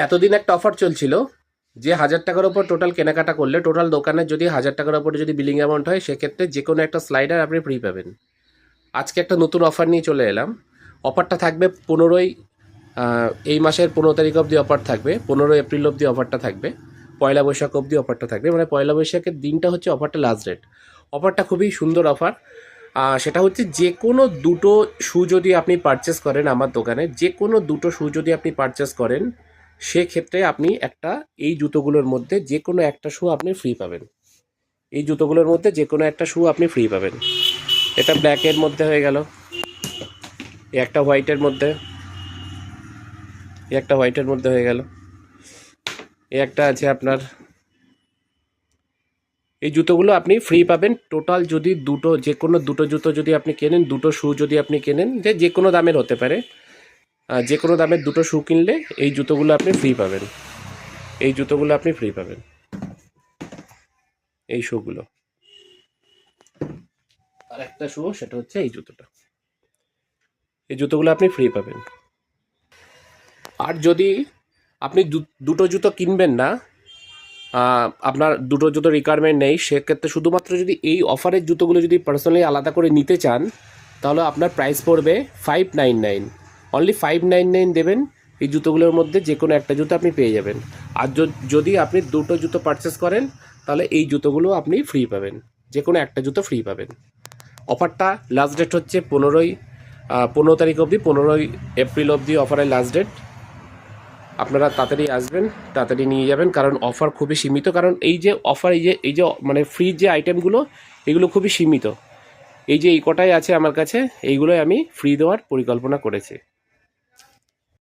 এতদিন একটা অফার চলছিল যে 1000 টাকার ওপর টোটাল কেনাকাটা করলে, টোটাল দোকানের যদি 1000 টাকার ওপরে যদি বিলিং অ্যামাউন্ট হয়, সেক্ষেত্রে যে কোনো একটা স্লাইডার আপনি ফ্রি পাবেন। আজকে একটা নতুন অফার নিয়ে চলে এলাম। অফারটা থাকবে 15ই এই মাসের 15 তারিখ অবধি অফার থাকবে, 15 এপ্রিল অবধি অফারটা থাকবে, পয়লা বৈশাখ অবধি অফারটা থাকবে। মানে পয়লা বৈশাখের দিনটা হচ্ছে অফারটা লাস্ট ডেট। অফারটা খুবই সুন্দর অফার। সেটা হচ্ছে যে কোনো দুটো শু যদি আপনি পারচেস করেন আমার দোকানে, যে কোনো দুটো শু যদি আপনি পারচেস করেন, সেক্ষেত্রে আপনি একটা এই জুতোগুলোর মধ্যে যে কোনো একটা শু আপনি ফ্রি পাবেন। এই জুতোগুলোর মধ্যে যে কোনো একটা শু আপনি ফ্রি পাবেন। এটা ব্ল্যাকের মধ্যে হয়ে গেল, একটা হোয়াইটের মধ্যে, একটা হোয়াইটের মধ্যে হয়ে গেল, একটা আছে আপনার। এই জুতোগুলো আপনি ফ্রি পাবেন টোটাল যদি দুটো, যে কোনো দুটো জুতো যদি আপনি কেনেন, দুটো শু যদি আপনি কেনেন, যে কোনো দামের হতে পারে, যে কোনো দামের দুটো শু কিনলে এই জুতোগুলো আপনি ফ্রি পাবেন। এই জুতোগুলো আপনি ফ্রি পাবেন, এই শুগুলো। আর একটা শু, সেটা হচ্ছে এই জুতোটা। এই জুতোগুলো আপনি ফ্রি পাবেন। আর যদি আপনি দুটো জুতো কিনবেন না, আপনার দুটো জুতো রিকোয়ারমেন্ট নেই, সেক্ষেত্রে শুধুমাত্র যদি এই অফারের জুতোগুলো যদি পার্সোনালি আলাদা করে নিতে চান, তাহলে আপনার প্রাইস পড়বে 599। অনলি 599 দেবেন, এই জুতোগুলোর মধ্যে যে কোনো একটা জুতো আপনি পেয়ে যাবেন। আর যদি আপনি দুটো জুতো পারচেস করেন, তাহলে এই জুতোগুলো আপনি ফ্রি পাবেন, যে কোনো একটা জুতো ফ্রি পাবেন। অফারটা লাস্ট ডেট হচ্ছে 15 তারিখ অবধি, 15 এপ্রিল অবধি অফারের লাস্ট ডেট। আপনারা তাড়াতাড়ি আসবেন, তাড়াতাড়ি নিয়ে যাবেন, কারণ অফার খুবই সীমিত। কারণ এই যে অফার, এই যে মানে ফ্রি যে আইটেমগুলো, এগুলো খুবই সীমিত। এই যে এই কটাই আছে আমার কাছে, এইগুলোই আমি ফ্রি দেওয়ার পরিকল্পনা করেছি।